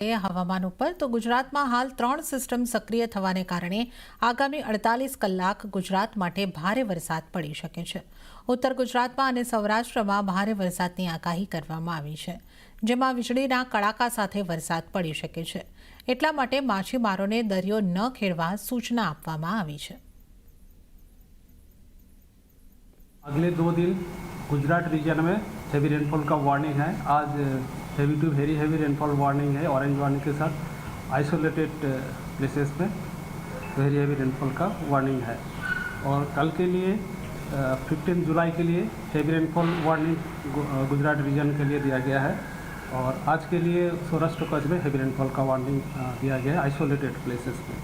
હવામાન ઉપર તો ગુજરાતમાં હાલ 3 સિસ્ટમ સક્રિય થવાને કારણે આગામી 48 કલાક ગુજરાત માટે ભારે વરસાદ પડી શકે છે। ઉત્તર ગુજરાતમાં અને સૌરાષ્ટ્રમાં ભારે વરસાદની આગાહી કરવામાં આવી છે, જેમાં વીજળીના કડાકા સાથે વરસાદ પડી શકે છે। એટલા માટે માછીમારોને દરિયો ન ખેડવા સૂચના આપવામાં આવી છે। अगले 2 दिन गुजरात रीजन में हेवी रेनफॉल का वार्निंग है। आज heavy to very heavy rainfall warning है, ऑरेंज वार्निंग के साथ आइसोलेटेड प्लेसेस में वेरी हेवी रेनफॉल का वार्निंग है। और कल के लिए 15 जुलाई के लिए heavy rainfall warning Gujarat region के लिए दिया गया है। और आज के लिए सौराष्ट्र कच्छ में हेवी रेनफॉल का वार्निंग दिया गया है आइसोलेटेड प्लेसेस में।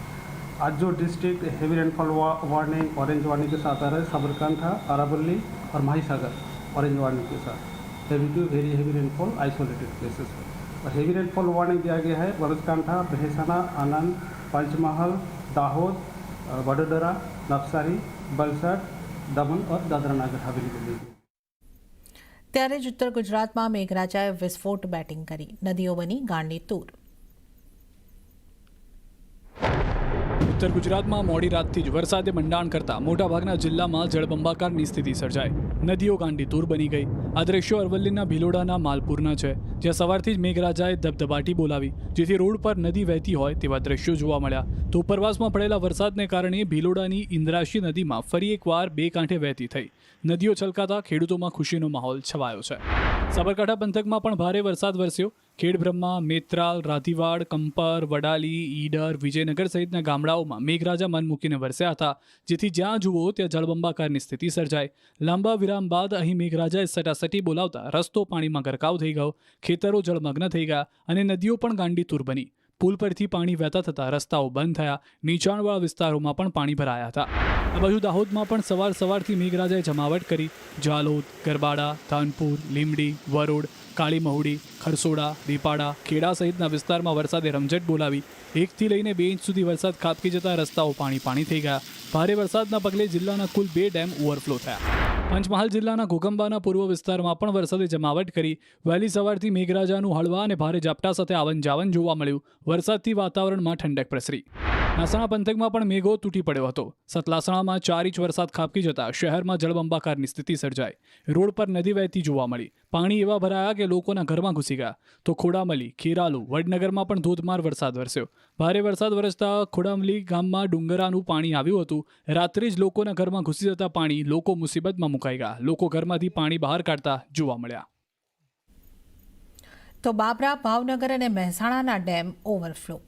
आज जो district heavy rainfall warning orange warning के साथ आ रहा है, साबरकांठा, अरावली और माहीसागर ऑरेंज वार्निंग के साथ heavy to very heavy rainfall isolated places में। और हेवी रेनफॉल वार्निंग दिया गया है बनासकांठा, महेसाणा, आनंद, पंचमहाल, दाहोद, वडोदरा, नवसारी, वलसाड, दमन और दादरा नगर हवेली के लिए। ત્યારે જ ઉત્તર ગુજરાતમાં મેઘરાજાએ વિસ્ફોટ બેટિંગ કરી, નદીઓ બની ગાંડી તૂર। ઉત્તર ગુજરાતમાં મોડી રાતથી જ વરસાદે મંડાણ કરતા મોટાભાગના જિલ્લામાં જળબંબાકારની સ્થિતિ સર્જાઈ, નદીઓ ગાંડીતુર બની ગઈ। આ દ્રશ્યો અરવલ્લીના ભિલોડાના માલપુરના છે, જ્યાં સવારથી જ મેઘરાજાએ ધબધબાટી બોલાવી, જેથી રોડ પર નદી વહેતી હોય તેવા દ્રશ્યો જોવા મળ્યા। તો ઉપરવાસમાં પડેલા વરસાદને કારણે ભિલોડાની ઇન્દ્રાશી નદીમાં ફરી એકવાર બે કાંઠે વહેતી થઈ, નદીઓ છલકાતા ખેડૂતોમાં ખુશીનો માહોલ છવાયો છે। સાબરકાંઠા પંથકમાં પણ ભારે વરસાદ વરસ્યો। ખેડબ્રહ્મા, મેત્રાલ, રાધીવાડ, કંપર, વડાલી, ઈડર, વિજયનગર સહિતના ગામડાઓમાં મેઘરાજા મન મૂકીને વરસ્યા હતા, જેથી જ્યાં જુઓ ત્યાં જળબંબાકારની સ્થિતિ સર્જાઈ। લાંબા વિરામ બાદ અહીં મેઘરાજાએ સટાસટી બોલાવતા રસ્તો પાણીમાં ગરકાવ થઈ ગયો, ખેતરો જળમગ્ન થઈ ગયા અને નદીઓ પણ ગાંડીતુર બની। પુલ પરથી પાણી વહેતા થતાં રસ્તાઓ બંધ થયા, નીચાણવાળા વિસ્તારોમાં પણ પાણી ભરાયા હતા। આ બાજુ દાહોદમાં પણ સવારથી મેઘરાજાએ જમાવટ કરી। જાલોદ, ગરબાડા, ધાનપુર, લીમડી, વરોડ, કાળી મહુડી, ખરસોડા, દીપાડા, ખેડા સહિતના વિસ્તારમાં વરસાદે રમઝટ બોલાવી। 1 થી લઈને 2 ઇંચ સુધી વરસાદ ખાબકી જતા રસ્તાઓ પાણી થઈ ગયા। ભારે વરસાદના પગલે જિલ્લાના કુલ 2 ડેમ ઓવરફ્લો થયા। પંચમહાલ જિલ્લાના ઘોગંબાના પૂર્વ વિસ્તારમાં પણ વરસાદે જમાવટ કરી। વહેલી સવારથી મેઘરાજાનું હળવા અને ભારે ઝાપટા સાથે આવન જાવન જોવા મળ્યું। વરસાદથી વાતાવરણમાં ઠંડક પ્રસરી। મહેસાણા પંથકમાં પણ મેઘો તૂટી પડ્યો હતો। સતલાસણામાં 4 ઇંચ વરસાદ ખાબકી જતા શહેરમાં જળબંબાકારની સ્થિતિ સર્જાઈ। રોડ પર નદી વહેતી જોવા મળી, પાણી એવા ભરાયા કે લોકોના ઘરમાં ઘૂસી ગયા। તો ખોડામલી, ખેરાલુ, વડનગરમાં પણ ધોધમાર વરસાદ વરસ્યો। ભારે વરસાદ વરસતા ખોડામલી ગામમાં ડુંગરાનું પાણી આવ્યું હતું। રાત્રે જ લોકોના ઘરમાં ઘૂસી જતા પાણી લોકો મુસીબતમાં મુકાઈ ગયા। લોકો ઘરમાંથી પાણી બહાર કાઢતા જોવા મળ્યા। તો બાબરા, ભાવનગર અને મહેસાણાના ડેમ ઓવરફ્લો।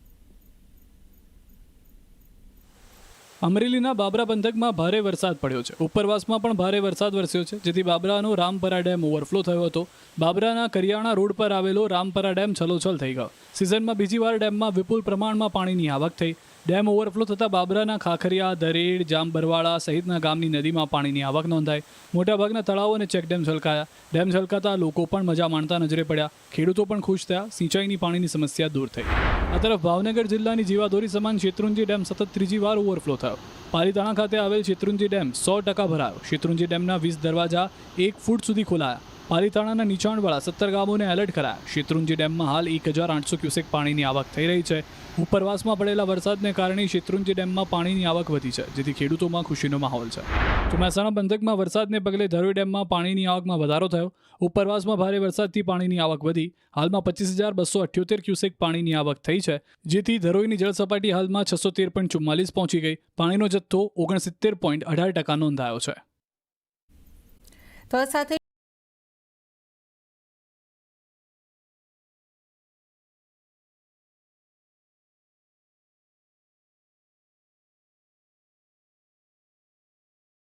અમરેલીના બાબરા પંથકમાં ભારે વરસાદ પડ્યો છે। ઉપરવાસમાં પણ ભારે વરસાદ વરસ્યો છે, જેથી બાબરાનો રામપરા ડેમ ઓવરફ્લો થયો હતો। બાબરાના કરિયાણા રોડ પર આવેલો રામપરા ડેમ છલોછલ થઈ ગયો। સિઝનમાં બીજી વાર ડેમમાં વિપુલ પ્રમાણમાં પાણીની આવક થઈ। ડેમ ઓવરફ્લો થતાં બાબરાના ખાખરિયા, દરેડ, જામબરવાડા સહિતના ગામની નદીમાં પાણીની આવક નોંધાઈ। મોટાભાગના તળાવો અને ચેકડેમ છલકાયા। ડેમ છલકાતા લોકો પણ મજા માણતા નજરે પડ્યા। ખેડૂતો પણ ખુશ થયા। સિંચાઈની પાણીની સમસ્યા દૂર થઈ। આ તરફ ભાવનગર જિલ્લાની જીવાદોરી સમાન શેત્રુંજી ડેમ સતત ત્રીજી વાર ઓવરફ્લો થયો। પાલીતાણા ખાતે આવેલ શેત્રુંજી ડેમ 100% ભરાયો। શેત્રુંજી ડેમના 20 દરવાજા 1 ફૂટ સુધી ખોલાયા। પાલીતાણાના નીચાણવાળા 17 ગામોને એલર્ટ કરાયા। શેત્રુંજી ડેમમાં હાલ 1800 ક્યુસેક પાણીની આવક થઈ રહી છે। ઉપરવાસમાં પડેલા વરસાદને કારણે શેત્રુંજી ડેમમાં પાણીની આવક વધી છે, જેથી ખેડૂતોમાં ખુશીનો માહોલ છે। તો મહેસાણા પંથકમાં વરસાદને પગલે ધરોઈ ડેમમાં પાણીની આવકમાં વધારો થયો। ઉપરવાસમાં ભારે વરસાદથી પાણીની આવક વધી। હાલમાં 25,278 ક્યુસેક પાણીની આવક થઈ છે, જેથી ધરોઈની જળસપાટી હાલમાં 613.44 પહોંચી ગઈ। પાણીનો જથ્થો 69.18% નોંધાયો છે। તો સાથે